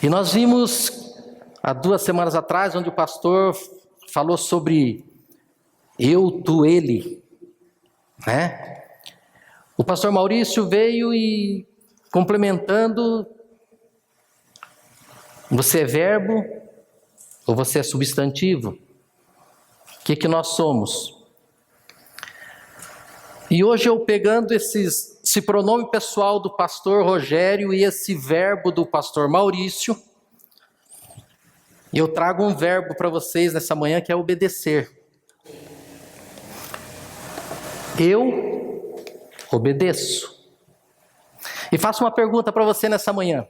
E nós vimos há 2 semanas atrás, onde o pastor falou sobre eu, tu, ele, né? O pastor Maurício veio e complementando, você é verbo ou você é substantivo? O que nós somos? E hoje eu pegando esse pronome pessoal do pastor Rogério e esse verbo do pastor Maurício, eu trago um verbo para vocês nessa manhã que é obedecer. Eu obedeço. E faço uma pergunta para você nessa manhã.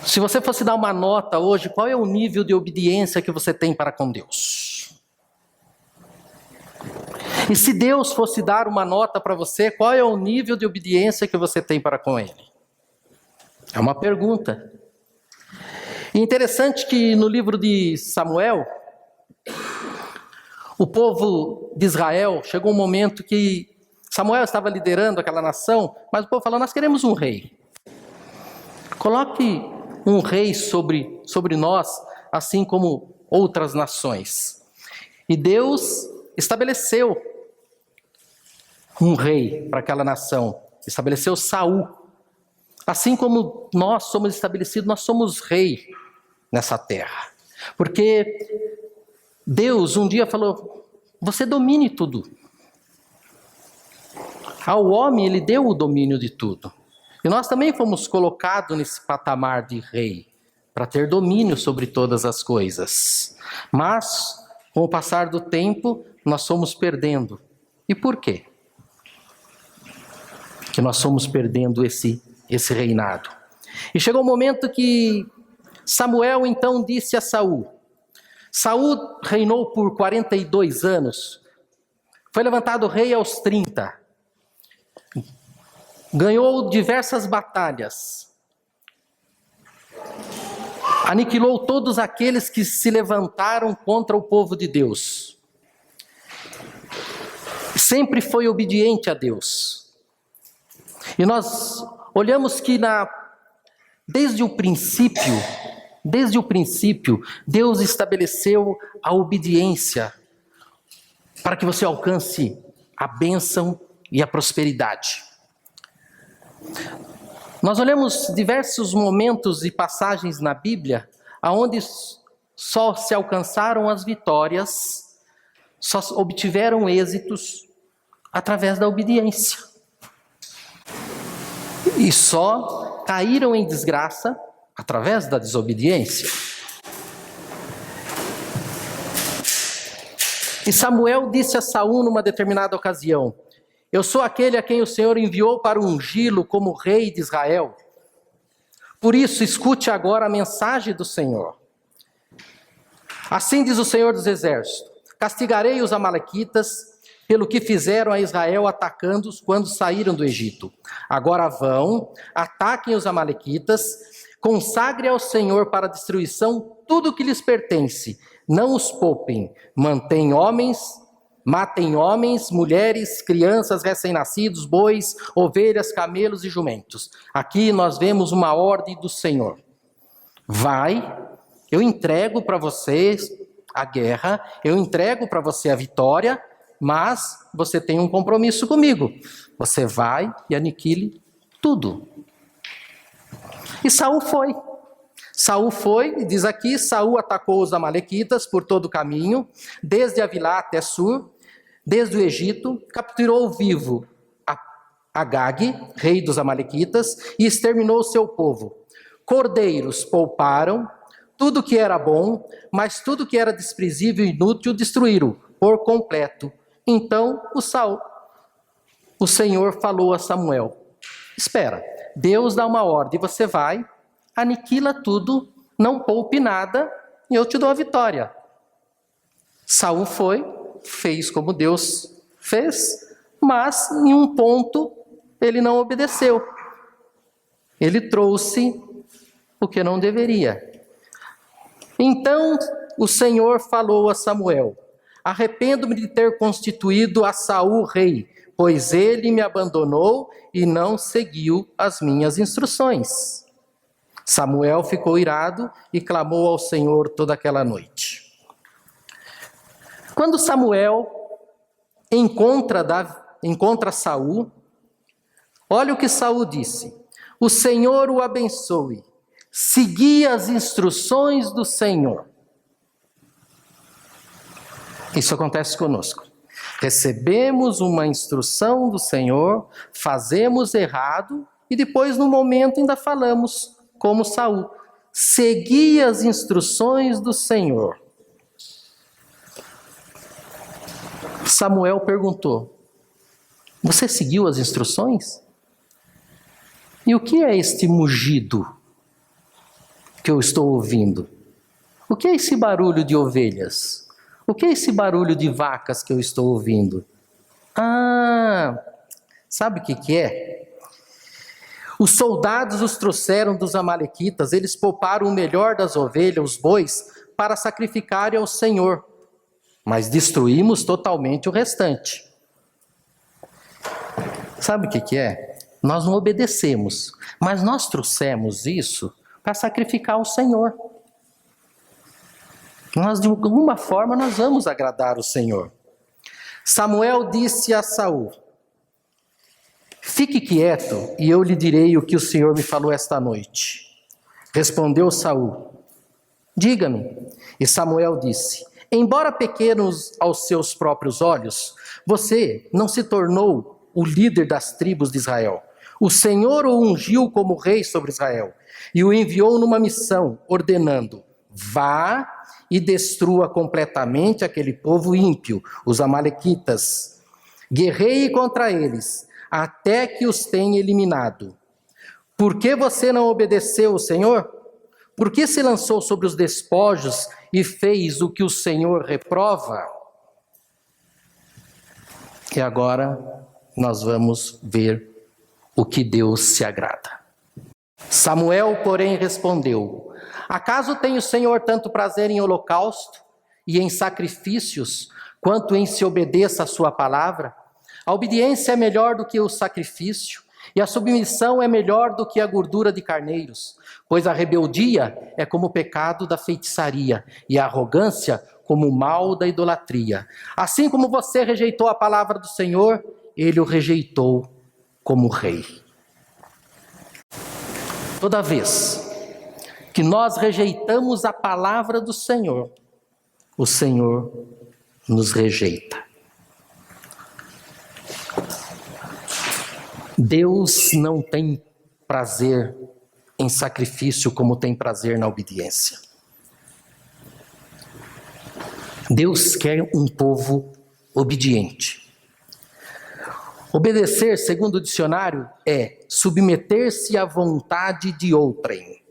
Se você fosse dar uma nota hoje, qual é o nível de obediência que você tem para com Deus? E se Deus fosse dar uma nota para você, qual é o nível de obediência que você tem para com Ele? É uma pergunta. E interessante que no livro de Samuel, o povo de Israel, chegou um momento que Samuel estava liderando aquela nação, mas o povo falou, nós queremos um rei. Coloque um rei sobre nós, assim como outras nações. E Deus estabeleceu um rei para aquela nação, estabeleceu Saul. Assim como nós somos estabelecidos, nós somos rei nessa terra. Porque Deus um dia falou, você domine tudo. Ao homem ele deu o domínio de tudo. E nós também fomos colocados nesse patamar de rei, para ter domínio sobre todas as coisas. Mas, com o passar do tempo, nós fomos perdendo. E por quê? Que nós fomos perdendo esse reinado. E chegou um momento que Samuel então disse a Saul. Saul reinou por 42 anos. Foi levantado rei aos 30. Ganhou diversas batalhas. Aniquilou todos aqueles que se levantaram contra o povo de Deus. Sempre foi obediente a Deus. E nós olhamos que desde o princípio, Deus estabeleceu a obediência para que você alcance a bênção e a prosperidade. Nós olhamos diversos momentos e passagens na Bíblia onde só se alcançaram as vitórias, só obtiveram êxitos através da obediência. E só caíram em desgraça através da desobediência. E Samuel disse a Saul numa determinada ocasião, eu sou aquele a quem o Senhor enviou para ungí-lo como rei de Israel. Por isso, escute agora a mensagem do Senhor. Assim diz o Senhor dos Exércitos, castigarei os amalequitas pelo que fizeram a Israel atacando-os quando saíram do Egito. Agora vão, ataquem os amalequitas, consagre ao Senhor para a destruição tudo o que lhes pertence. Não os poupem, matem homens, mulheres, crianças, recém-nascidos, bois, ovelhas, camelos e jumentos. Aqui nós vemos uma ordem do Senhor. Vai, eu entrego para vocês a guerra, eu entrego para você a vitória, mas você tem um compromisso comigo. Você vai e aniquile tudo. E Saul foi, diz aqui, Saul atacou os amalequitas por todo o caminho, desde Avilá até Sur, desde o Egito, capturou vivo Agag, rei dos amalequitas, e exterminou o seu povo. Cordeiros pouparam, tudo que era bom, mas tudo que era desprezível e inútil destruíram por completo. Então o Senhor falou a Samuel, espera, Deus dá uma ordem, você vai, aniquila tudo, não poupe nada, e eu te dou a vitória. Saul foi, fez como Deus fez, mas em um ponto ele não obedeceu. Ele trouxe o que não deveria. Então o Senhor falou a Samuel, arrependo-me de ter constituído a Saul rei, pois ele me abandonou e não seguiu as minhas instruções. Samuel ficou irado e clamou ao Senhor toda aquela noite. Quando Samuel encontra Saul, olha o que Saul disse: o Senhor o abençoe, segui as instruções do Senhor. Isso acontece conosco. Recebemos uma instrução do Senhor, fazemos errado e depois no momento ainda falamos como Saul: segui as instruções do Senhor. Samuel perguntou: você seguiu as instruções? E o que é este mugido que eu estou ouvindo? O que é esse barulho de ovelhas? O que é esse barulho de vacas que eu estou ouvindo? Sabe o que é? Os soldados os trouxeram dos amalequitas, eles pouparam o melhor das ovelhas, os bois, para sacrificarem ao Senhor, mas destruímos totalmente o restante. Sabe o que é? Nós não obedecemos, mas nós trouxemos isso para sacrificar ao Senhor. Nós, de alguma forma, nós vamos agradar o Senhor. Samuel disse a Saul: fique quieto e eu lhe direi o que o Senhor me falou esta noite. Respondeu Saul: diga-me. E Samuel disse: embora pequenos aos seus próprios olhos, você não se tornou o líder das tribos de Israel. O Senhor o ungiu como rei sobre Israel e o enviou numa missão, ordenando: vá e destrua completamente aquele povo ímpio, os amalequitas. Guerreie contra eles, até que os tenha eliminado. Por que você não obedeceu ao Senhor? Por que se lançou sobre os despojos e fez o que o Senhor reprova? E agora nós vamos ver o que Deus se agrada. Samuel, porém, respondeu: acaso tem o Senhor tanto prazer em holocausto e em sacrifícios, quanto em se obedeça a sua palavra? A obediência é melhor do que o sacrifício, e a submissão é melhor do que a gordura de carneiros, pois a rebeldia é como o pecado da feitiçaria, e a arrogância como o mal da idolatria. Assim como você rejeitou a palavra do Senhor, ele o rejeitou como rei. Toda vez que nós rejeitamos a palavra do Senhor, o Senhor nos rejeita. Deus não tem prazer em sacrifício como tem prazer na obediência. Deus quer um povo obediente. Obedecer, segundo o dicionário, é submeter-se à vontade de outrem.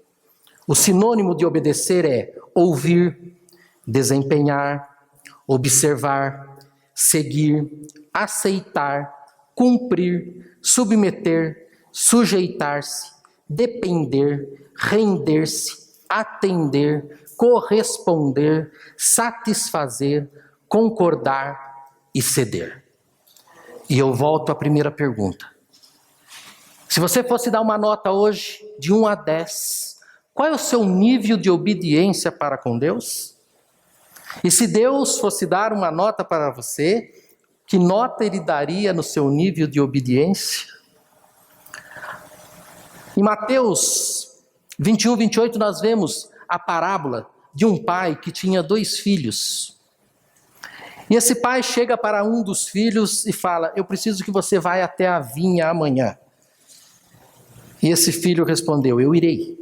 O sinônimo de obedecer é ouvir, desempenhar, observar, seguir, aceitar, cumprir, submeter, sujeitar-se, depender, render-se, atender, corresponder, satisfazer, concordar e ceder. E eu volto à primeira pergunta. Se você fosse dar uma nota hoje de 1 a 10, qual é o seu nível de obediência para com Deus? E se Deus fosse dar uma nota para você, que nota ele daria no seu nível de obediência? Em Mateus 21, 28, nós vemos a parábola de um pai que tinha 2 filhos. E esse pai chega para um dos filhos e fala: eu preciso que você vá até a vinha amanhã. E esse filho respondeu: eu irei.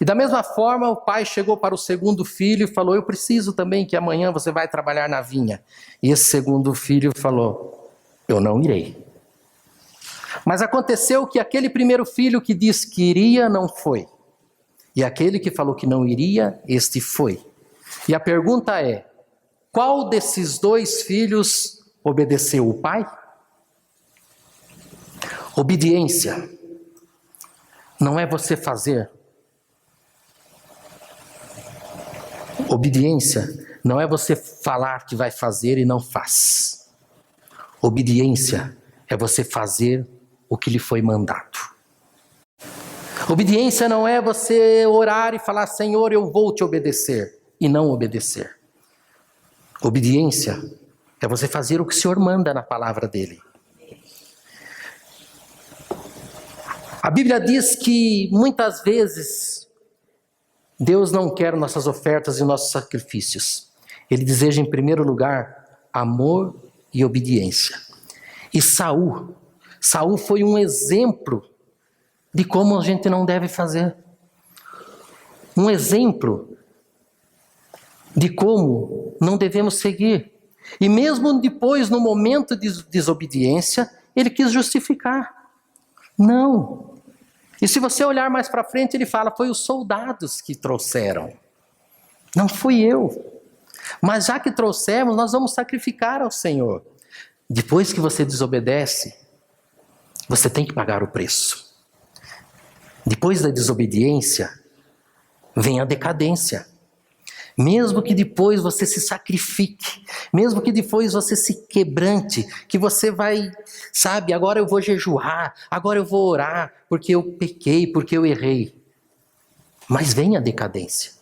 E da mesma forma o pai chegou para o segundo filho e falou: eu preciso também que amanhã você vai trabalhar na vinha. E esse segundo filho falou: eu não irei. Mas aconteceu que aquele primeiro filho que disse que iria, não foi. E aquele que falou que não iria, este foi. E a pergunta é: qual desses 2 filhos obedeceu o pai? Obediência não é você fazer. Obediência não é você falar que vai fazer e não faz. Obediência é você fazer o que lhe foi mandado. Obediência não é você orar e falar, Senhor, eu vou te obedecer, e não obedecer. Obediência é você fazer o que o Senhor manda na palavra dele. A Bíblia diz que muitas vezes Deus não quer nossas ofertas e nossos sacrifícios. Ele deseja em primeiro lugar amor e obediência. E Saul foi um exemplo de como a gente não deve fazer. Um exemplo de como não devemos seguir. E mesmo depois, no momento de desobediência, ele quis justificar. Não. E se você olhar mais para frente, ele fala, foi os soldados que trouxeram. Não fui eu. Mas já que trouxemos, nós vamos sacrificar ao Senhor. Depois que você desobedece, você tem que pagar o preço. Depois da desobediência, vem a decadência. Mesmo que depois você se sacrifique, mesmo que depois você se quebrante, que você vai, sabe, agora eu vou jejuar, agora eu vou orar, porque eu pequei, porque eu errei. Mas vem a decadência.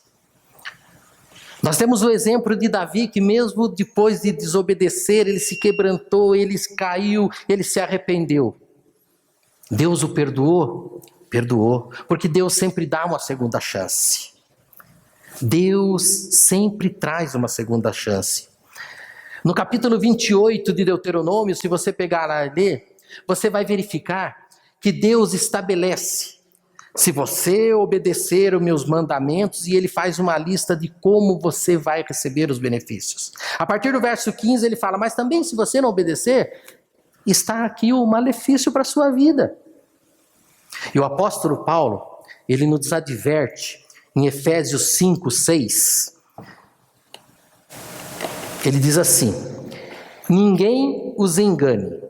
Nós temos o exemplo de Davi, que mesmo depois de desobedecer, ele se quebrantou, ele caiu, ele se arrependeu. Deus o perdoou? Perdoou, porque Deus sempre dá uma segunda chance. Deus sempre traz uma segunda chance. No capítulo 28 de Deuteronômio, se você pegar lá e ler, você vai verificar que Deus estabelece, se você obedecer os meus mandamentos, e ele faz uma lista de como você vai receber os benefícios. A partir do verso 15 ele fala, mas também se você não obedecer, está aqui o malefício para a sua vida. E o apóstolo Paulo, ele nos adverte em Efésios 5, 6. Ele diz assim, ninguém os engane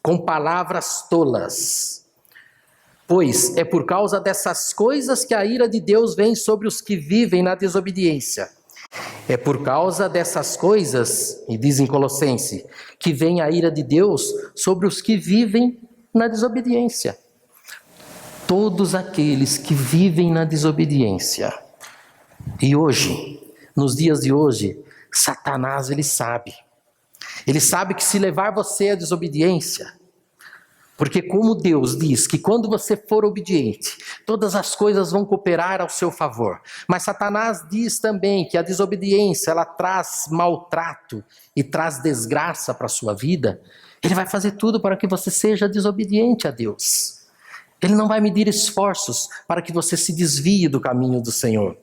com palavras tolas, pois é por causa dessas coisas que a ira de Deus vem sobre os que vivem na desobediência. É por causa dessas coisas, e diz em Colossenses, que vem a ira de Deus sobre os que vivem na desobediência. Todos aqueles que vivem na desobediência. E hoje, nos dias de hoje, Satanás, ele sabe. Ele sabe que se levar você à desobediência, porque como Deus diz que quando você for obediente, todas as coisas vão cooperar ao seu favor. Mas Satanás diz também que a desobediência, ela traz maltrato e traz desgraça para a sua vida. Ele vai fazer tudo para que você seja desobediente a Deus. Ele não vai medir esforços para que você se desvie do caminho do Senhor.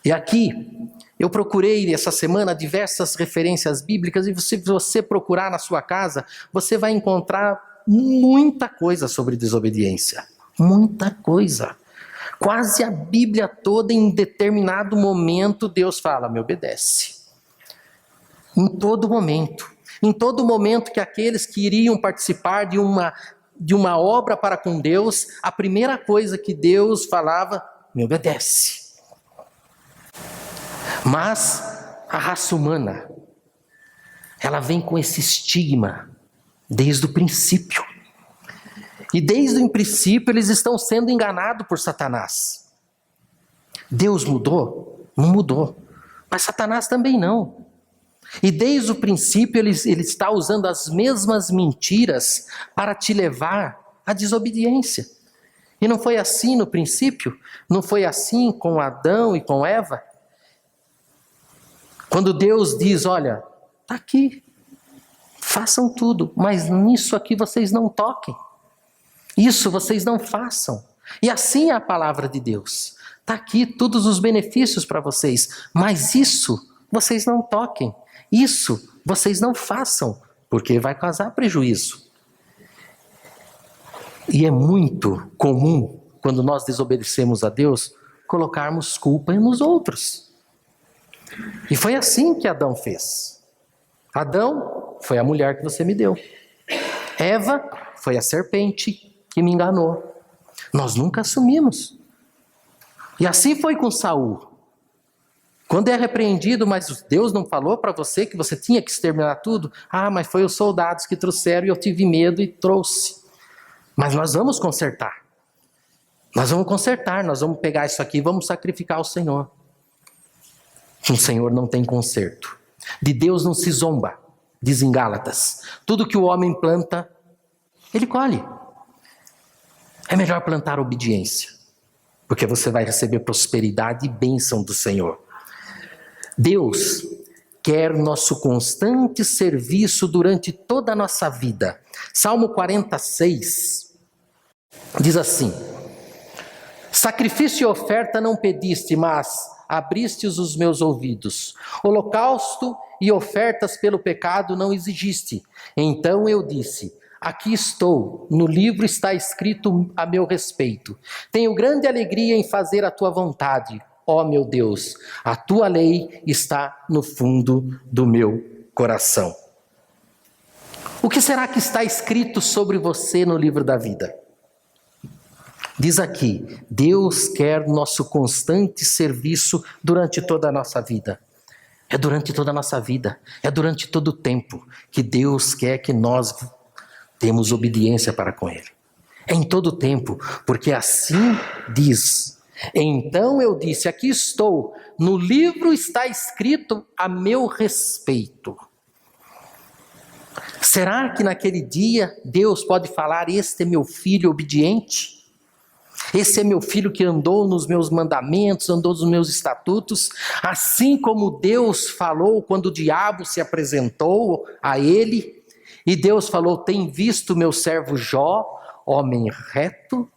E aqui, eu procurei essa semana diversas referências bíblicas, e se você procurar na sua casa, você vai encontrar muita coisa sobre desobediência. Muita coisa. Quase a Bíblia toda, em determinado momento, Deus fala, me obedece. Em todo momento. Em todo momento que aqueles que iriam participar de uma obra para com Deus, a primeira coisa que Deus falava, me obedece. Mas a raça humana, ela vem com esse estigma desde o princípio. E desde o princípio eles estão sendo enganados por Satanás. Deus mudou? Não mudou. Mas Satanás também não. E desde o princípio ele está usando as mesmas mentiras para te levar à desobediência. E não foi assim no princípio? Não foi assim com Adão e com Eva? Quando Deus diz, olha, está aqui, façam tudo, mas nisso aqui vocês não toquem. Isso vocês não façam. E assim é a palavra de Deus. Está aqui todos os benefícios para vocês, mas isso vocês não toquem. Isso vocês não façam, porque vai causar prejuízo. E é muito comum, quando nós desobedecemos a Deus, colocarmos culpa nos outros. E foi assim que Adão fez. Adão foi a mulher que você me deu. Eva foi a serpente que me enganou. Nós nunca assumimos. E assim foi com Saul. Quando é repreendido, mas Deus não falou para você que você tinha que exterminar tudo? Ah, mas foi os soldados que trouxeram e eu tive medo e trouxe. Mas nós vamos consertar. Nós vamos pegar isso aqui e vamos sacrificar ao Senhor. O Senhor não tem conserto. De Deus não se zomba, diz em Gálatas. Tudo que o homem planta, ele colhe. É melhor plantar obediência, porque você vai receber prosperidade e bênção do Senhor. Deus quer nosso constante serviço durante toda a nossa vida. Salmo 46 diz assim: sacrifício e oferta não pediste, mas abristes os meus ouvidos. Holocausto e ofertas pelo pecado não exigiste. Então eu disse: aqui estou, no livro está escrito a meu respeito. Tenho grande alegria em fazer a tua vontade. Ó meu Deus, a tua lei está no fundo do meu coração. O que será que está escrito sobre você no livro da vida? Diz aqui: Deus quer nosso constante serviço durante toda a nossa vida. É durante toda a nossa vida, é durante todo o tempo que Deus quer que nós temos obediência para com Ele. É em todo o tempo, porque assim diz. Então eu disse: aqui estou, no livro está escrito a meu respeito. Será que naquele dia Deus pode falar: este é meu filho obediente? Esse é meu filho que andou nos meus mandamentos, andou nos meus estatutos, assim como Deus falou quando o diabo se apresentou a ele, e Deus falou: tem visto meu servo Jó, homem reto,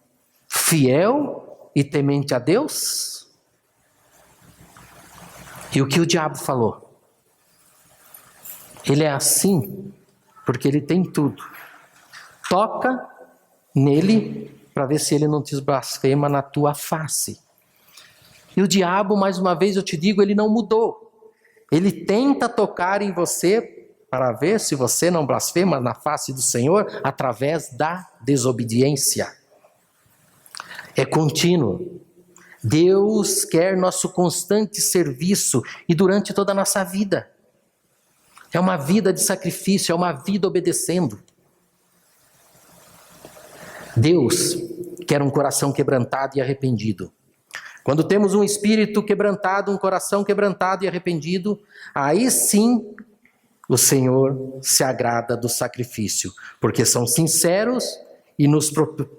fiel e temente a Deus? E o que o diabo falou? Ele é assim porque ele tem tudo. Toca nele para ver se ele não te blasfema na tua face. E o diabo, mais uma vez eu te digo, ele não mudou. Ele tenta tocar em você para ver se você não blasfema na face do Senhor através da desobediência. É contínuo. Deus quer nosso constante serviço e durante toda a nossa vida. É uma vida de sacrifício, é uma vida obedecendo. Deus quer um coração quebrantado e arrependido. Quando temos um espírito quebrantado, um coração quebrantado e arrependido, aí sim o Senhor se agrada do sacrifício, porque são sinceros e nos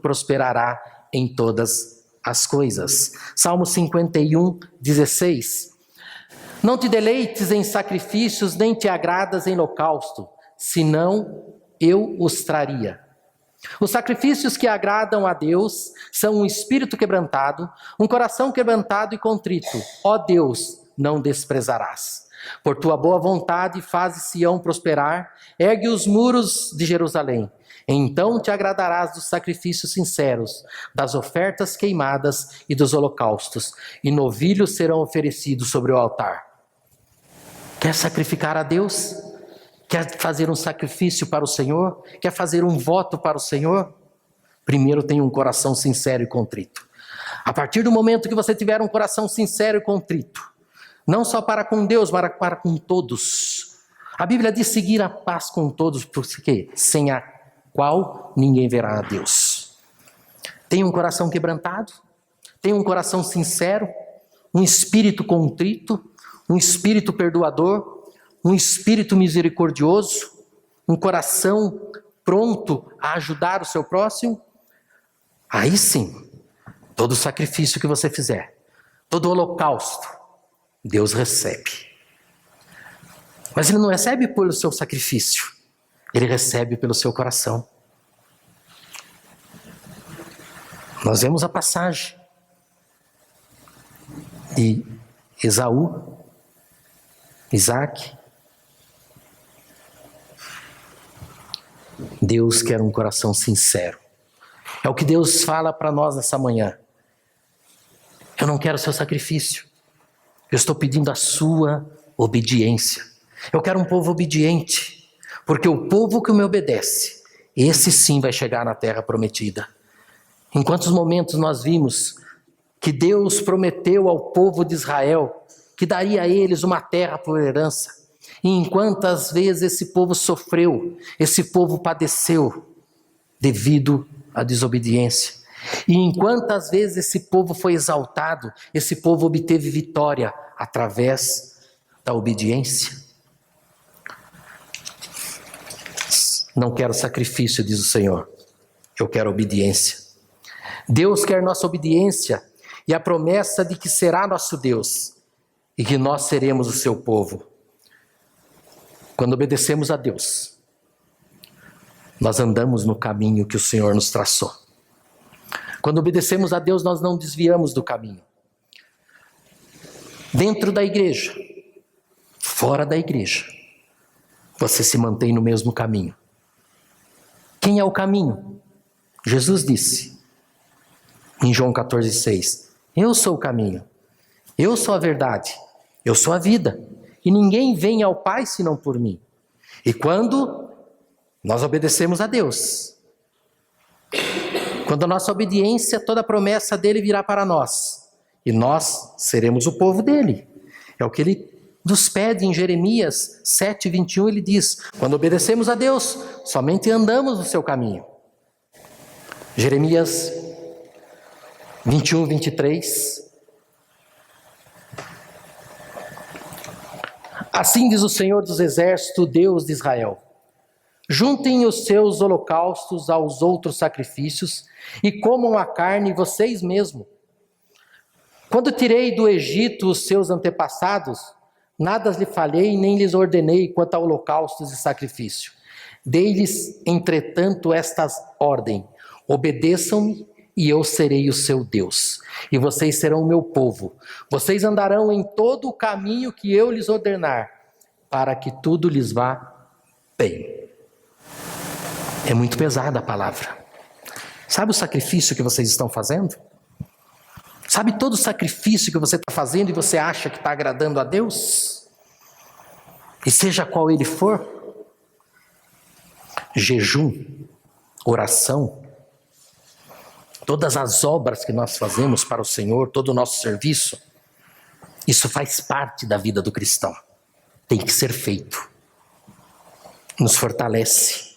prosperará em todas as coisas. Salmo 51, 16. Não te deleites em sacrifícios, nem te agradas em holocausto, senão eu os traria. Os sacrifícios que agradam a Deus são um espírito quebrantado, um coração quebrantado e contrito. Ó Deus, não desprezarás. Por tua boa vontade faze Sião prosperar, ergue os muros de Jerusalém. Então te agradarás dos sacrifícios sinceros, das ofertas queimadas e dos holocaustos, e novilhos serão oferecidos sobre o altar. Quer sacrificar a Deus? Quer fazer um sacrifício para o Senhor? Quer fazer um voto para o Senhor? Primeiro tenha um coração sincero e contrito. A partir do momento que você tiver um coração sincero e contrito, não só para com Deus, mas para com todos. A Bíblia diz seguir a paz com todos, porque sem a qual ninguém verá a Deus. Tenha um coração quebrantado, tenha um coração sincero, um espírito contrito, um espírito perdoador, um espírito misericordioso, um coração pronto a ajudar o seu próximo. Aí sim, todo sacrifício que você fizer, todo holocausto, Deus recebe. Mas Ele não recebe pelo seu sacrifício, Ele recebe pelo seu coração. Nós vemos a passagem de Esaú, Isaac. Deus quer um coração sincero. É o que Deus fala para nós nessa manhã. Eu não quero o seu sacrifício. Eu estou pedindo a sua obediência. Eu quero um povo obediente, porque o povo que me obedece, esse sim vai chegar na terra prometida. Em quantos momentos nós vimos que Deus prometeu ao povo de Israel que daria a eles uma terra por herança. E em quantas vezes esse povo sofreu, esse povo padeceu devido à desobediência. E em quantas vezes esse povo foi exaltado, esse povo obteve vitória através da obediência. Não quero sacrifício, diz o Senhor, eu quero obediência. Deus quer nossa obediência e a promessa de que será nosso Deus e que nós seremos o seu povo. Quando obedecemos a Deus, nós andamos no caminho que o Senhor nos traçou. Quando obedecemos a Deus, nós não desviamos do caminho. Dentro da igreja, fora da igreja, você se mantém no mesmo caminho. Quem é o caminho? Jesus disse em João 14,6: eu sou o caminho, eu sou a verdade, eu sou a vida, e ninguém vem ao Pai senão por mim. E quando nós obedecemos a Deus, quando a nossa obediência, toda a promessa dele virá para nós, e nós seremos o povo dele. É o que ele nos pede em Jeremias 7,21, ele diz: quando obedecemos a Deus, somente andamos no seu caminho. Jeremias 21:23. Assim diz o Senhor dos Exércitos, Deus de Israel: juntem os seus holocaustos aos outros sacrifícios e comam a carne vocês mesmos. Quando tirei do Egito os seus antepassados, nada lhe falhei nem lhes ordenei quanto a holocaustos e sacrifício. Dei-lhes, entretanto, esta ordem: obedeçam-me e eu serei o seu Deus, e vocês serão o meu povo. Vocês andarão em todo o caminho que eu lhes ordenar, para que tudo lhes vá bem. É muito pesada a palavra. Sabe o sacrifício que vocês estão fazendo? Sabe todo o sacrifício que você está fazendo e você acha que está agradando a Deus? E seja qual ele for, jejum, oração, todas as obras que nós fazemos para o Senhor, todo o nosso serviço, isso faz parte da vida do cristão. Tem que ser feito. Nos fortalece.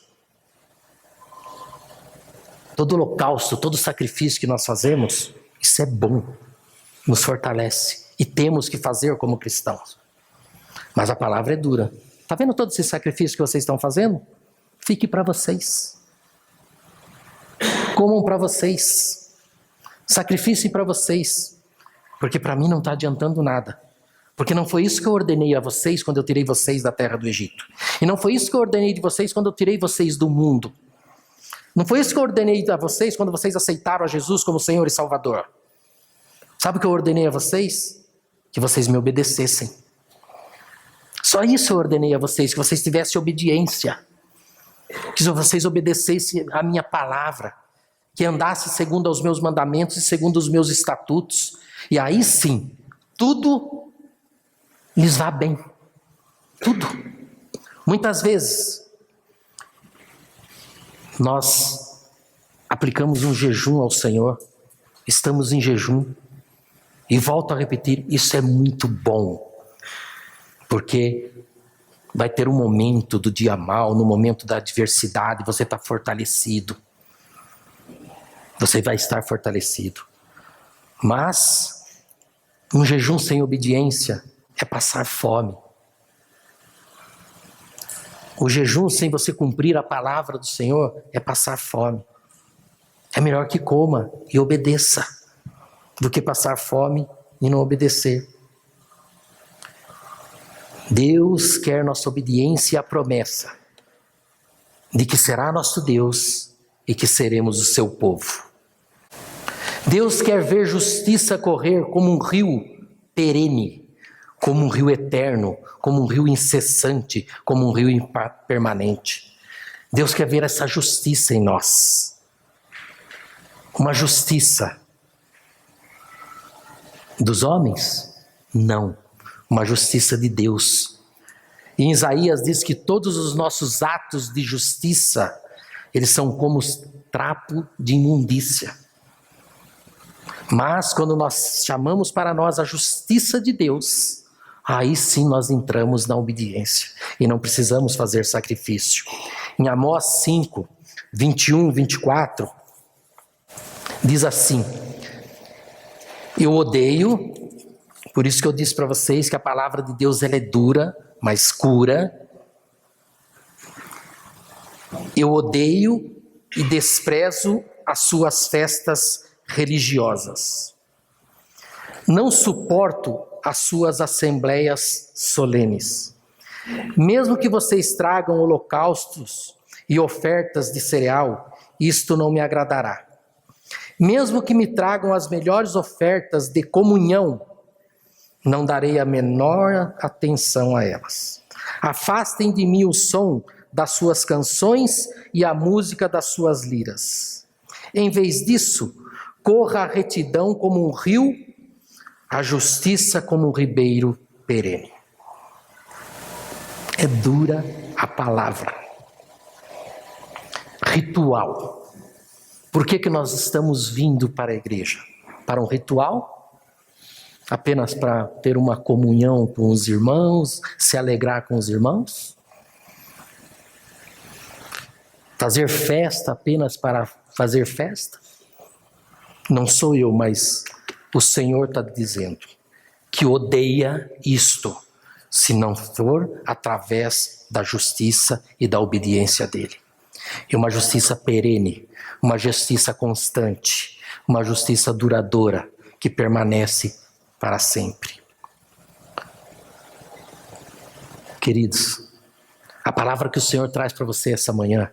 Todo holocausto, todo sacrifício que nós fazemos, isso é bom, nos fortalece. E temos que fazer como cristãos. Mas a palavra é dura. Está vendo todo esse sacrifício que vocês estão fazendo? Fique para vocês. Comam para vocês. Sacrifício para vocês. Porque para mim não está adiantando nada. Porque não foi isso que eu ordenei a vocês quando eu tirei vocês da terra do Egito. E não foi isso que eu ordenei de vocês quando eu tirei vocês do mundo. Não foi isso que eu ordenei a vocês quando vocês aceitaram a Jesus como Senhor e Salvador. Sabe o que eu ordenei a vocês? Que vocês me obedecessem. Só isso eu ordenei a vocês, que vocês tivessem obediência. Que vocês obedecessem a minha palavra. Que andassem segundo os meus mandamentos e segundo os meus estatutos. E aí sim, tudo lhes vá bem. Tudo. Muitas vezes nós aplicamos um jejum ao Senhor, estamos em jejum, e volto a repetir, isso é muito bom, porque vai ter um momento do dia mal, no momento da adversidade, você está fortalecido, você vai estar fortalecido, mas um jejum sem obediência é passar fome. O jejum sem você cumprir a palavra do Senhor é passar fome. É melhor que coma e obedeça do que passar fome e não obedecer. Deus quer nossa obediência e a promessa de que será nosso Deus e que seremos o seu povo. Deus quer ver justiça correr como um rio perene, como um rio eterno, como um rio incessante, como um rio permanente. Deus quer ver essa justiça em nós. Uma justiça dos homens? Não. Uma justiça de Deus. E em Isaías diz que todos os nossos atos de justiça, eles são como trapo de imundícia. Mas quando nós chamamos para nós a justiça de Deus, aí sim nós entramos na obediência e não precisamos fazer sacrifício. Em Amós 5, 21, 24, diz assim: eu odeio, por isso que eu disse para vocês que a palavra de Deus ela é dura, mas cura. Eu odeio e desprezo as suas festas religiosas. Não suporto as suas assembleias solenes. Mesmo que vocês tragam holocaustos e ofertas de cereal, isto não me agradará. Mesmo que me tragam as melhores ofertas de comunhão, não darei a menor atenção a elas. Afastem de mim o som das suas canções e a música das suas liras. Em vez disso, corra a retidão como um rio, a justiça como um ribeiro perene. É dura a palavra. Ritual. Por que nós estamos vindo para a igreja? Para um ritual? Apenas para ter uma comunhão com os irmãos, se alegrar com os irmãos? Fazer festa apenas para fazer festa? Não sou eu, mas o Senhor está dizendo que odeia isto, se não for através da justiça e da obediência dele. E uma justiça perene, uma justiça constante, uma justiça duradoura, que permanece para sempre. Queridos, a palavra que o Senhor traz para você essa manhã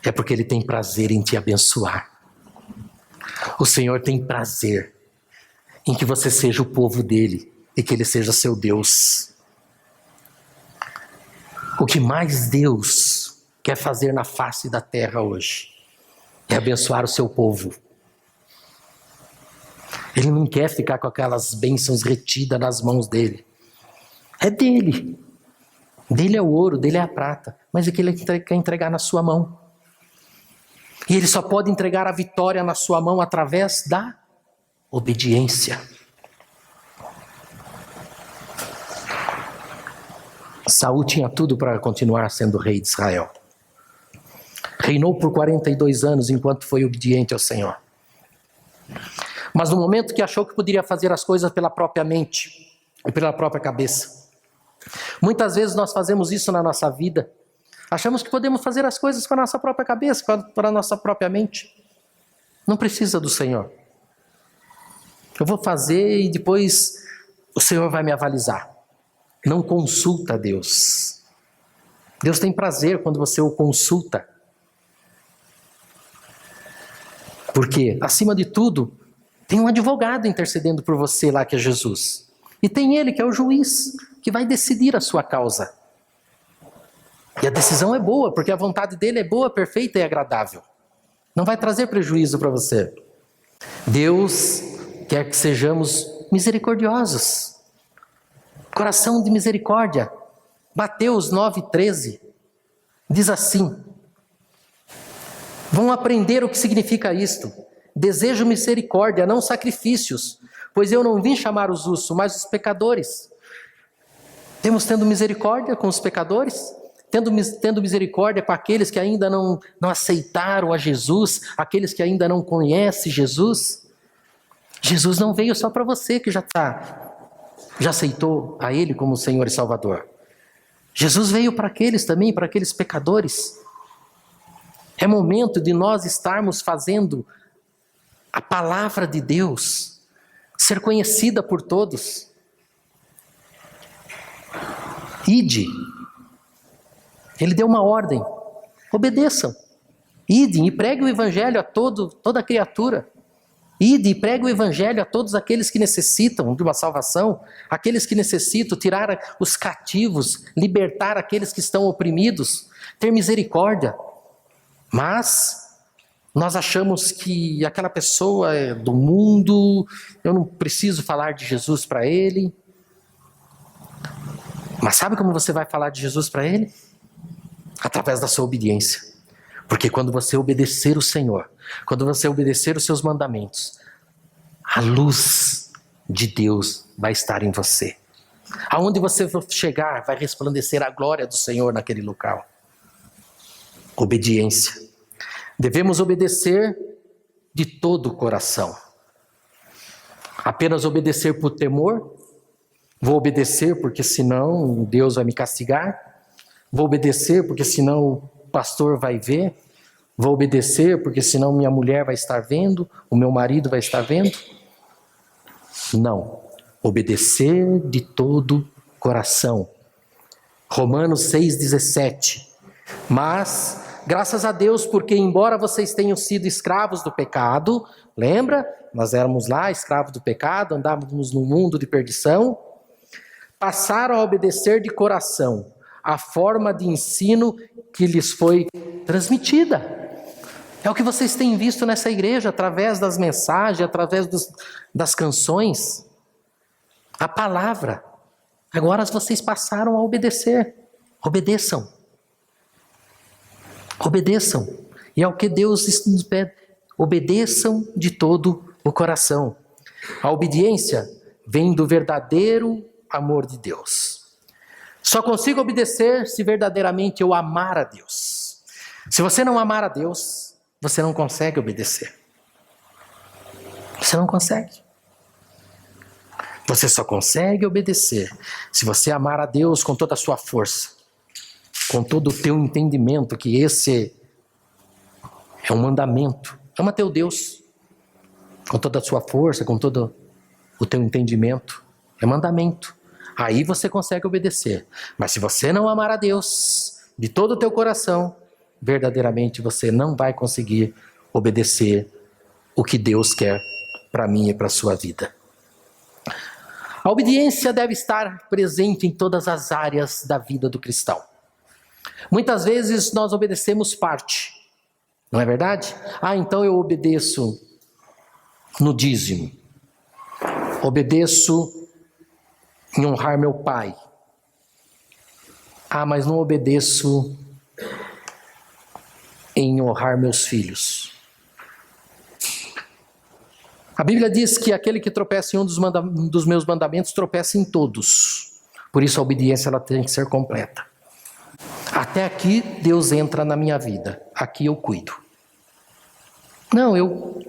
é porque Ele tem prazer em te abençoar. O Senhor tem prazer em que você seja o povo dEle e que Ele seja seu Deus. O que mais Deus quer fazer na face da terra hoje é abençoar o seu povo. Ele não quer ficar com aquelas bênçãos retidas nas mãos dEle. É dEle. Dele é o ouro, dele é a prata, mas é que Ele quer entregar na sua mão. E Ele só pode entregar a vitória na sua mão através da obediência. Saul tinha tudo para continuar sendo rei de Israel. Reinou por 42 anos enquanto foi obediente ao Senhor. Mas no momento que achou que poderia fazer as coisas pela própria mente e pela própria cabeça. Muitas vezes nós fazemos isso na nossa vida. Achamos que podemos fazer as coisas com a nossa própria cabeça, com a nossa própria mente. Não precisa do Senhor. Eu vou fazer e depois o Senhor vai me avalizar. Não consulta Deus. Deus tem prazer quando você o consulta. Porque, acima de tudo, tem um advogado intercedendo por você lá, que é Jesus. E tem Ele, que é o juiz, que vai decidir a sua causa. E a decisão é boa, porque a vontade dele é boa, perfeita e agradável. Não vai trazer prejuízo para você. Deus quer que sejamos misericordiosos. Coração de misericórdia. Mateus 9,13 diz assim: vão aprender o que significa isto. Desejo misericórdia, não sacrifícios, pois eu não vim chamar os justos, mas os pecadores. Temos tendo misericórdia com os pecadores? Tendo misericórdia com aqueles que ainda não aceitaram a Jesus, aqueles que ainda não conhecem Jesus? Jesus não veio só para você que já aceitou a Ele como Senhor e Salvador. Jesus veio para aqueles também, para aqueles pecadores. É momento de nós estarmos fazendo a palavra de Deus ser conhecida por todos. Ide. Ele deu uma ordem. Obedeçam. Idem e pregue o evangelho a toda criatura. Ide e pregue o evangelho a todos aqueles que necessitam de uma salvação, aqueles que necessitam tirar os cativos, libertar aqueles que estão oprimidos, ter misericórdia. Mas nós achamos que aquela pessoa é do mundo, eu não preciso falar de Jesus para ele. Mas sabe como você vai falar de Jesus para ele? Através da sua obediência. Porque quando você obedecer o Senhor, quando você obedecer os seus mandamentos, a luz de Deus vai estar em você. Aonde você chegar, vai resplandecer a glória do Senhor naquele local. Obediência. Devemos obedecer de todo o coração. Apenas obedecer por temor? Vou obedecer porque senão Deus vai me castigar? Vou obedecer porque senão o pastor vai ver? Vou obedecer porque senão minha mulher vai estar vendo? O meu marido vai estar vendo? Não. Obedecer de todo coração. Romanos 6,17. Mas, graças a Deus, porque embora vocês tenham sido escravos do pecado, lembra? Nós éramos lá escravos do pecado, andávamos no mundo de perdição, passaram a obedecer de coração a forma de ensino que lhes foi transmitida. É o que vocês têm visto nessa igreja, através das mensagens, através das canções. A palavra. Agora vocês passaram a obedecer. Obedeçam. Obedeçam. E é o que Deus nos pede. Obedeçam de todo o coração. A obediência vem do verdadeiro amor de Deus. Só consigo obedecer se verdadeiramente eu amar a Deus. Se você não amar a Deus, você não consegue obedecer. Você não consegue. Você só consegue obedecer se você amar a Deus com toda a sua força, com todo o teu entendimento, que esse é um mandamento. Ama teu Deus com toda a sua força, com todo o teu entendimento. É mandamento. Aí você consegue obedecer. Mas se você não amar a Deus de todo o teu coração, verdadeiramente você não vai conseguir obedecer o que Deus quer para mim e para a sua vida. A obediência deve estar presente em todas as áreas da vida do cristão. Muitas vezes nós obedecemos parte, não é verdade? Então eu obedeço no dízimo, obedeço em honrar meu pai. Mas não obedeço em honrar meus filhos. A Bíblia diz que aquele que tropeça em um dos meus mandamentos tropeça em todos. Por isso a obediência ela tem que ser completa. Até aqui Deus entra na minha vida. Aqui eu cuido. Não,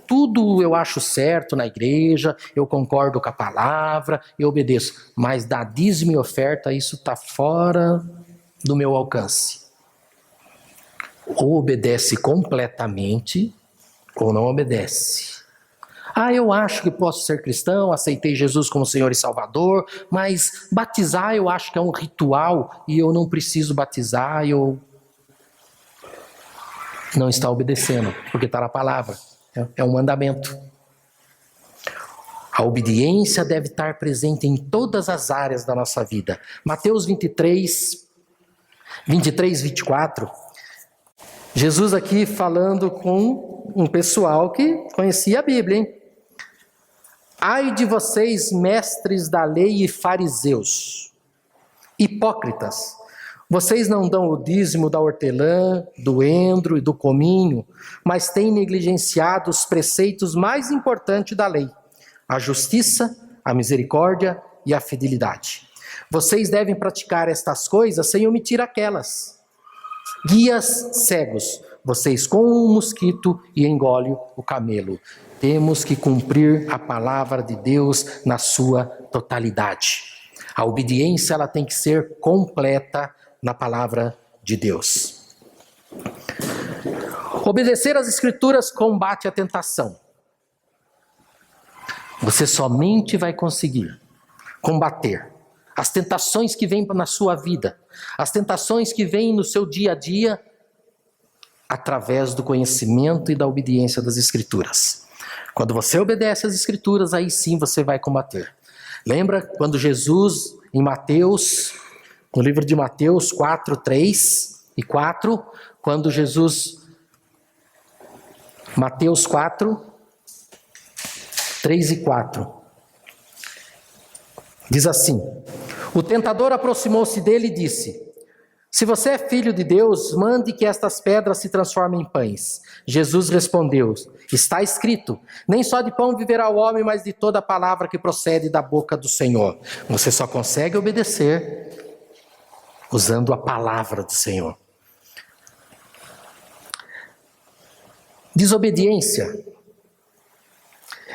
tudo eu acho certo na igreja, eu concordo com a palavra, eu obedeço. Mas dar dízimo e oferta, isso está fora do meu alcance. Ou obedece completamente, ou não obedece. Eu acho que posso ser cristão, aceitei Jesus como Senhor e Salvador, mas batizar eu acho que é um ritual e eu não preciso batizar, eu não está obedecendo, porque está na palavra, é um mandamento. A obediência deve estar presente em todas as áreas da nossa vida. Mateus 23, 24, Jesus aqui falando com um pessoal que conhecia a Bíblia, hein? Ai de vocês, mestres da lei e fariseus, hipócritas, vocês não dão o dízimo da hortelã, do endro e do cominho, mas têm negligenciado os preceitos mais importantes da lei, a justiça, a misericórdia e a fidelidade. Vocês devem praticar estas coisas sem omitir aquelas. Guias cegos, vocês comem um mosquito e engolem o camelo. Temos que cumprir a palavra de Deus na sua totalidade. A obediência ela tem que ser completa na palavra de Deus. Obedecer às Escrituras combate a tentação. Você somente vai conseguir combater as tentações que vêm na sua vida, as tentações que vêm no seu dia a dia, através do conhecimento e da obediência das Escrituras. Quando você obedece às Escrituras, aí sim você vai combater. Lembra quando Jesus, em Mateus, no livro de Mateus 4, 3 e 4, quando Jesus, Mateus 4, 3 e 4, diz assim: o tentador aproximou-se dele e disse: Se você é filho de Deus, mande que estas pedras se transformem em pães. Jesus respondeu: está escrito, nem só de pão viverá o homem, mas de toda palavra que procede da boca do Senhor. Você só consegue obedecer usando a palavra do Senhor. Desobediência.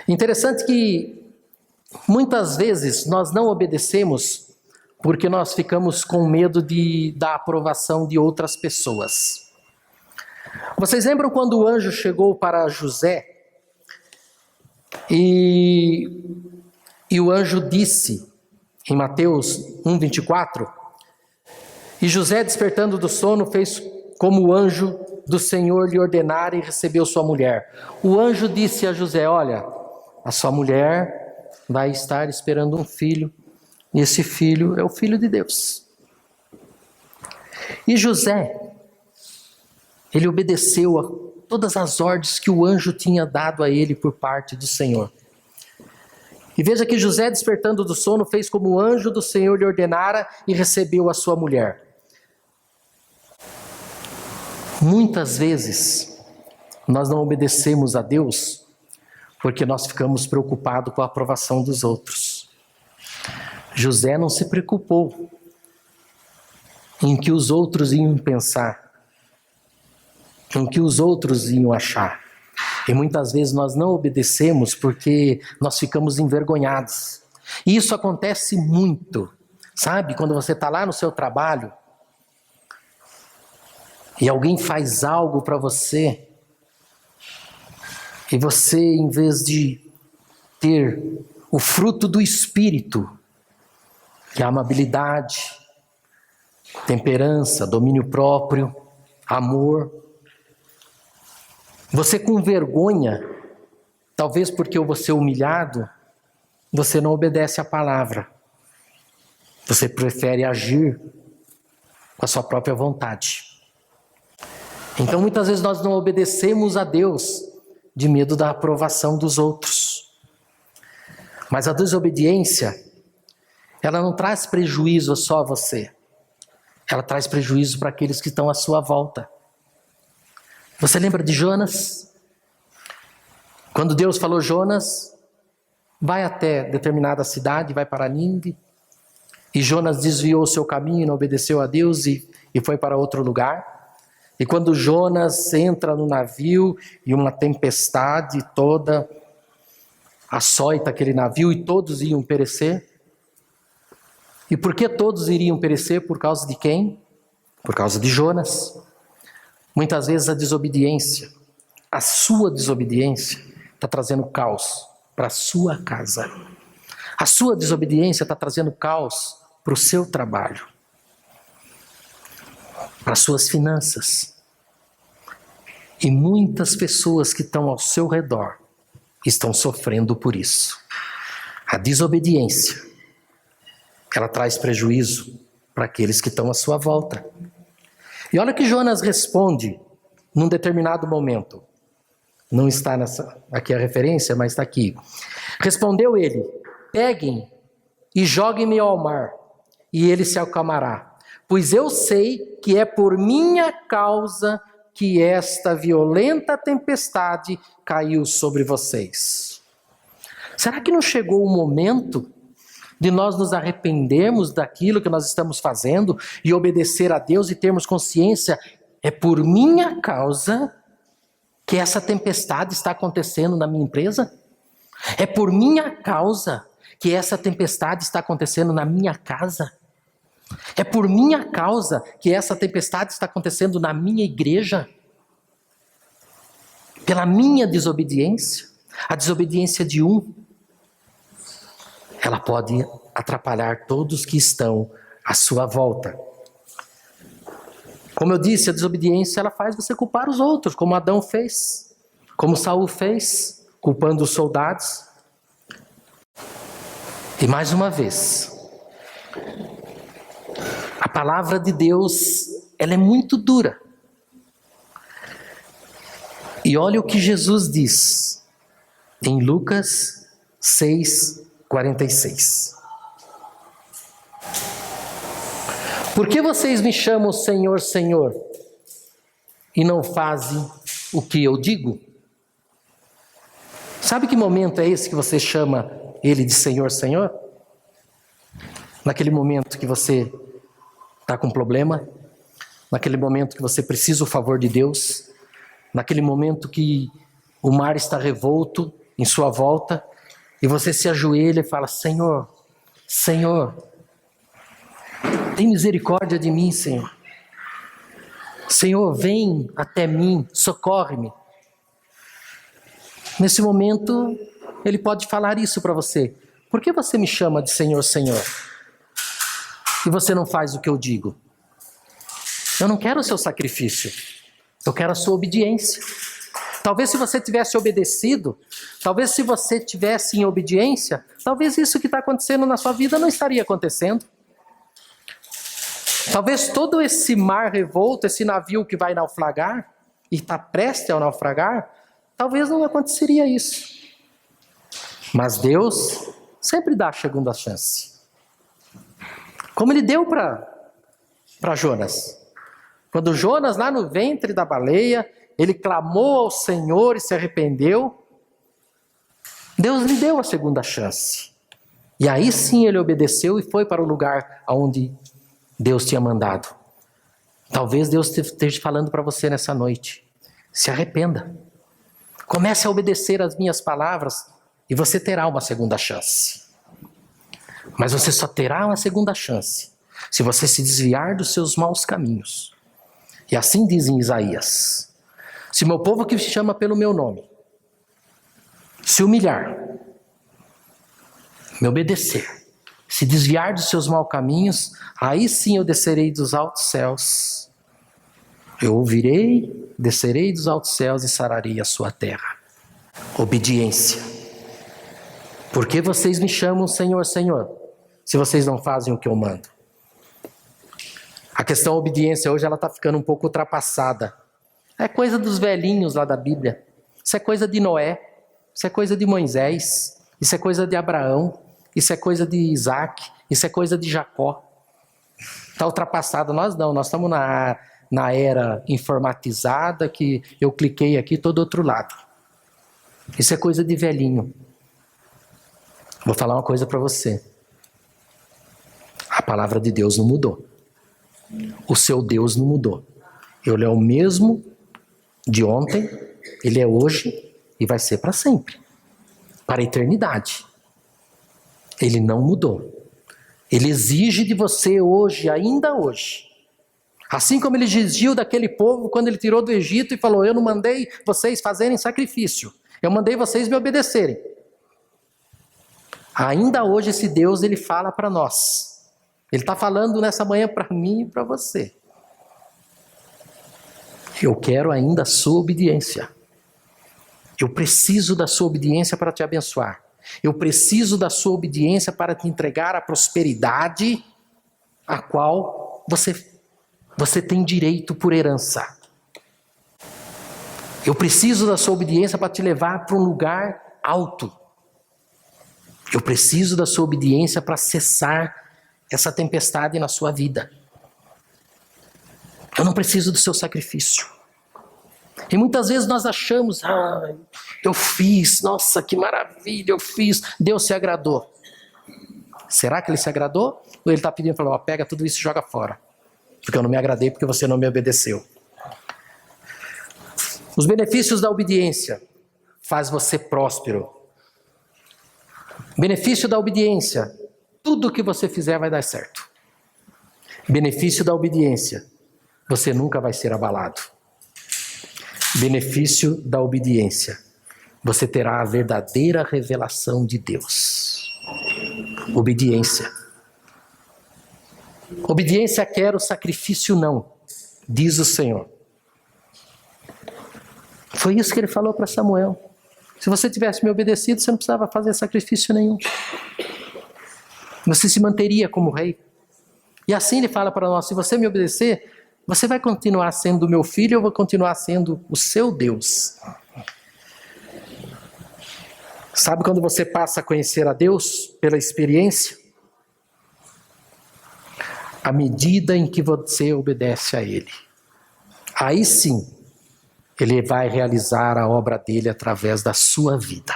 Interessante que muitas vezes nós não obedecemos porque nós ficamos com medo da aprovação de outras pessoas. Vocês lembram quando o anjo chegou para José e o anjo disse, em Mateus 1:24, e José, despertando do sono, fez como o anjo do Senhor lhe ordenara e recebeu sua mulher. O anjo disse a José: olha, a sua mulher vai estar esperando um filho, e esse filho é o Filho de Deus. E José, ele obedeceu a todas as ordens que o anjo tinha dado a ele por parte do Senhor. E veja que José, despertando do sono, fez como o anjo do Senhor lhe ordenara e recebeu a sua mulher. Muitas vezes, nós não obedecemos a Deus porque nós ficamos preocupados com a aprovação dos outros. José não se preocupou em que os outros iam pensar, em que os outros iam achar. E muitas vezes nós não obedecemos porque nós ficamos envergonhados. E isso acontece muito, sabe? Quando você está lá no seu trabalho e alguém faz algo para você e você, em vez de ter o fruto do Espírito, que é a amabilidade, temperança, domínio próprio, amor, você com vergonha, talvez porque você é humilhado, você não obedece à palavra. Você prefere agir com a sua própria vontade. Então muitas vezes nós não obedecemos a Deus de medo da aprovação dos outros. Mas a desobediência, ela não traz prejuízo só a você. Ela traz prejuízo para aqueles que estão à sua volta. Você lembra de Jonas? Quando Deus falou: Jonas, vai até determinada cidade, vai para Nínive. E Jonas desviou o seu caminho, não obedeceu a Deus e foi para outro lugar. E quando Jonas entra no navio e uma tempestade toda açoita aquele navio e todos iam perecer. E por que todos iriam perecer? Por causa de quem? Por causa de Jonas. Muitas vezes a desobediência, a sua desobediência, está trazendo caos para a sua casa. A sua desobediência está trazendo caos para o seu trabalho, para as suas finanças. E muitas pessoas que estão ao seu redor estão sofrendo por isso. A desobediência, ela traz prejuízo para aqueles que estão à sua volta. E olha que Jonas responde num determinado momento. Não está aqui a referência, mas está aqui. Respondeu ele: peguem e joguem-me ao mar, e ele se acalmará. Pois eu sei que é por minha causa que esta violenta tempestade caiu sobre vocês. Será que não chegou o momento de nós nos arrependermos daquilo que nós estamos fazendo e obedecer a Deus e termos consciência? É por minha causa que essa tempestade está acontecendo na minha empresa? É por minha causa que essa tempestade está acontecendo na minha casa? É por minha causa que essa tempestade está acontecendo na minha igreja? Pela minha desobediência? A desobediência de um, ela pode atrapalhar todos que estão à sua volta. Como eu disse, a desobediência, ela faz você culpar os outros, como Adão fez, como Saul fez, culpando os soldados. E mais uma vez, a palavra de Deus, ela é muito dura. E olha o que Jesus diz em Lucas 6:46. Por que vocês me chamam Senhor, Senhor, e não fazem o que eu digo? Sabe que momento é esse que você chama Ele de Senhor, Senhor? Naquele momento que você está com problema, naquele momento que você precisa o favor de Deus, naquele momento que o mar está revolto em sua volta, e você se ajoelha e fala: Senhor, Senhor, tem misericórdia de mim, Senhor. Senhor, vem até mim, socorre-me. Nesse momento, Ele pode falar isso para você. Por que você me chama de Senhor, Senhor? E você não faz o que eu digo? Eu não quero o seu sacrifício. Eu quero a sua obediência. Talvez se você tivesse obedecido, talvez se você tivesse em obediência, talvez isso que está acontecendo na sua vida não estaria acontecendo. Talvez todo esse mar revolto, esse navio que vai naufragar, e está prestes a naufragar, talvez não aconteceria isso. Mas Deus sempre dá a segunda chance. Como Ele deu para Jonas. Quando Jonas, lá no ventre da baleia, ele clamou ao Senhor e se arrependeu, Deus lhe deu a segunda chance. E aí sim ele obedeceu e foi para o lugar onde Deus tinha mandado. Talvez Deus esteja falando para você nessa noite: se arrependa. Comece a obedecer as minhas palavras e você terá uma segunda chance. Mas você só terá uma segunda chance se você se desviar dos seus maus caminhos. E assim diz em Isaías: se meu povo que se chama pelo meu nome se humilhar, me obedecer, se desviar dos seus maus caminhos, aí sim eu descerei dos altos céus. Eu ouvirei, descerei dos altos céus e sararei a sua terra. Obediência. Por que vocês me chamam Senhor, Senhor, se vocês não fazem o que eu mando? A questão obediência hoje ela está ficando um pouco ultrapassada. É coisa dos velhinhos lá da Bíblia. Isso é coisa de Noé. Isso é coisa de Moisés. Isso é coisa de Abraão. Isso é coisa de Isaac. Isso é coisa de Jacó. Está ultrapassado. Nós não. Nós estamos na era informatizada que eu cliquei aqui todo outro lado. Isso é coisa de velhinho. Vou falar uma coisa para você. A palavra de Deus não mudou. O seu Deus não mudou. Ele é o mesmo de ontem, Ele é hoje e vai ser para sempre. Para a eternidade. Ele não mudou. Ele exige de você hoje, ainda hoje. Assim como Ele exigiu daquele povo quando Ele tirou do Egito e falou: eu não mandei vocês fazerem sacrifício. Eu mandei vocês me obedecerem. Ainda hoje esse Deus, Ele fala para nós. Ele está falando nessa manhã para mim e para você. Eu quero ainda a sua obediência. Eu preciso da sua obediência para te abençoar. Eu preciso da sua obediência para te entregar a prosperidade a qual você tem direito por herança. Eu preciso da sua obediência para te levar para um lugar alto. Eu preciso da sua obediência para cessar essa tempestade na sua vida. Eu não preciso do seu sacrifício. E muitas vezes nós achamos: eu fiz, nossa, que maravilha, eu fiz, Deus se agradou. Será que Ele se agradou? Ou Ele está pedindo para pega tudo isso e joga fora? Porque eu não me agradei, porque você não me obedeceu. Os benefícios da obediência faz você próspero. Benefício da obediência: tudo que você fizer vai dar certo. Benefício da obediência: você nunca vai ser abalado. Benefício da obediência: você terá a verdadeira revelação de Deus. Obediência. Obediência quer, o sacrifício não, diz o Senhor. Foi isso que Ele falou para Samuel. Se você tivesse me obedecido, você não precisava fazer sacrifício nenhum. Você se manteria como rei. E assim Ele fala para nós: se você me obedecer, você vai continuar sendo meu filho, eu vou continuar sendo o seu Deus. Sabe quando você passa a conhecer a Deus pela experiência? à medida em que você obedece a Ele. Aí sim, Ele vai realizar a obra dele através da sua vida.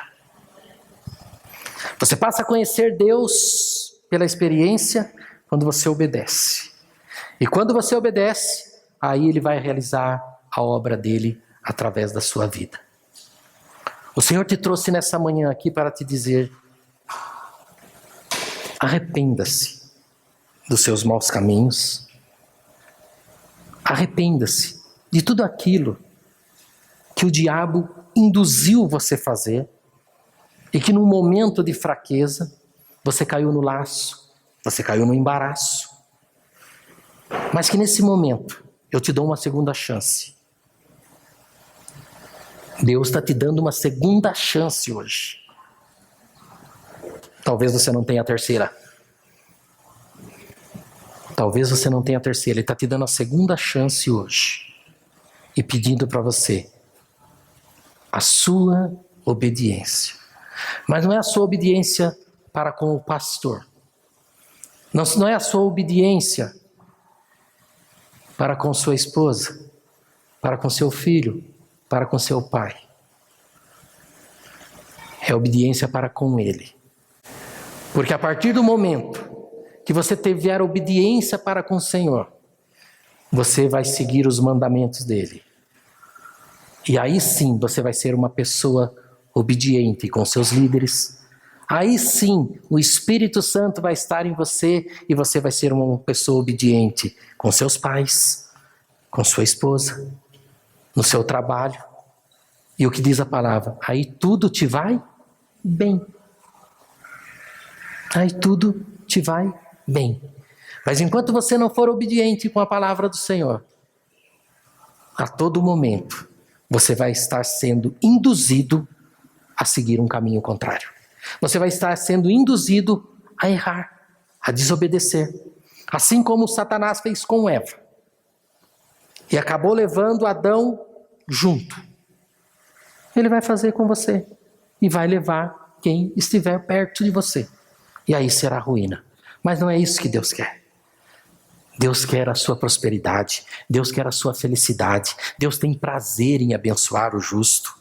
Você passa a conhecer Deus pela experiência quando você obedece. E quando você obedece, aí Ele vai realizar a obra dele através da sua vida. O Senhor te trouxe nessa manhã aqui para te dizer: arrependa-se dos seus maus caminhos. Arrependa-se de tudo aquilo que o diabo induziu você a fazer e que num momento de fraqueza você caiu no laço, você caiu no embaraço. Mas que nesse momento eu te dou uma segunda chance. Deus está te dando uma segunda chance hoje. Talvez você não tenha a terceira. Talvez você não tenha a terceira. Ele está te dando a segunda chance hoje. E pedindo para você a sua obediência. Mas não é a sua obediência para com o pastor. Não é a sua obediência para com sua esposa, para com seu filho, para com seu pai. É obediência para com Ele. Porque a partir do momento que você tiver obediência para com o Senhor, você vai seguir os mandamentos dEle. E aí sim você vai ser uma pessoa obediente com seus líderes. Aí sim o Espírito Santo vai estar em você e você vai ser uma pessoa obediente com seus pais, com sua esposa, no seu trabalho. E o que diz a palavra? Aí tudo te vai bem. Aí tudo te vai bem. Mas enquanto você não for obediente com a palavra do Senhor, a todo momento você vai estar sendo induzido a seguir um caminho contrário. Você vai estar sendo induzido a errar, a desobedecer. Assim como Satanás fez com Eva. E acabou levando Adão junto. Ele vai fazer com você. E vai levar quem estiver perto de você. E aí será ruína. Mas não é isso que Deus quer. Deus quer a sua prosperidade. Deus quer a sua felicidade. Deus tem prazer em abençoar o justo.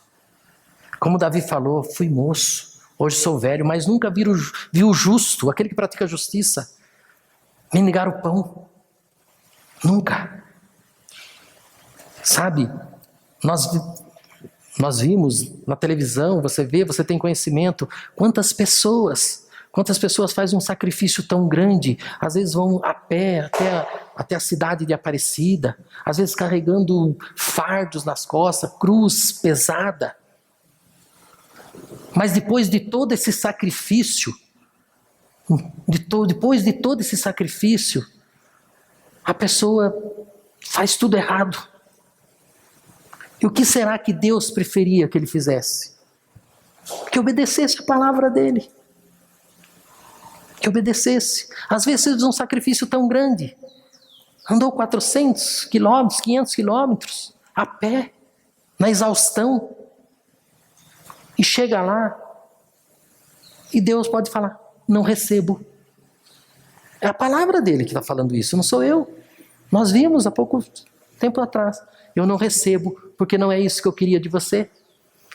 Como Davi falou, fui moço, hoje sou velho, mas nunca vi o justo, aquele que pratica a justiça, mendigar o pão. Nunca. Sabe, nós vimos na televisão, você tem conhecimento, quantas pessoas fazem um sacrifício tão grande, às vezes vão a pé até a cidade de Aparecida, às vezes carregando fardos nas costas, cruz pesada. Mas depois de todo esse sacrifício, depois de todo esse sacrifício, a pessoa faz tudo errado. E o que será que Deus preferia que ele fizesse? Que obedecesse a palavra dele. Que obedecesse. Às vezes fez um sacrifício tão grande. Andou 400 quilômetros, 500 quilômetros, a pé, na exaustão. E chega lá, e Deus pode falar, não recebo. É a palavra dele que está falando isso, não sou eu. Nós vimos há pouco tempo atrás. Eu não recebo, porque não é isso que eu queria de você.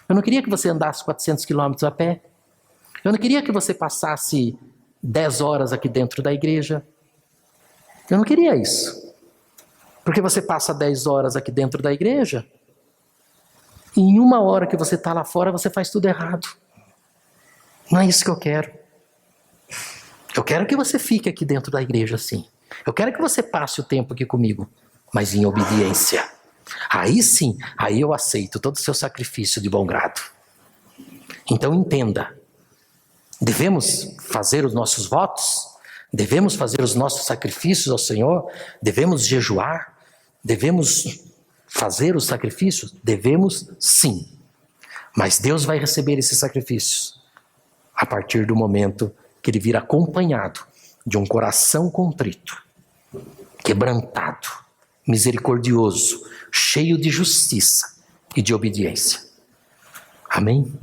Eu não queria que você andasse 400 quilômetros a pé. Eu não queria que você passasse 10 horas aqui dentro da igreja. Eu não queria isso. Porque você passa 10 horas aqui dentro da igreja, e em 1 hora que você está lá fora, você faz tudo errado. Não é isso que eu quero. Eu quero que você fique aqui dentro da igreja assim. Eu quero que você passe o tempo aqui comigo, mas em obediência. Aí sim, aí eu aceito todo o seu sacrifício de bom grado. Então entenda, devemos fazer os nossos votos, devemos fazer os nossos sacrifícios ao Senhor, devemos jejuar, devemos fazer os sacrifícios? Devemos sim. Mas Deus vai receber esses sacrifícios a partir do momento que ele vir acompanhado de um coração contrito, quebrantado, misericordioso, cheio de justiça e de obediência. Amém?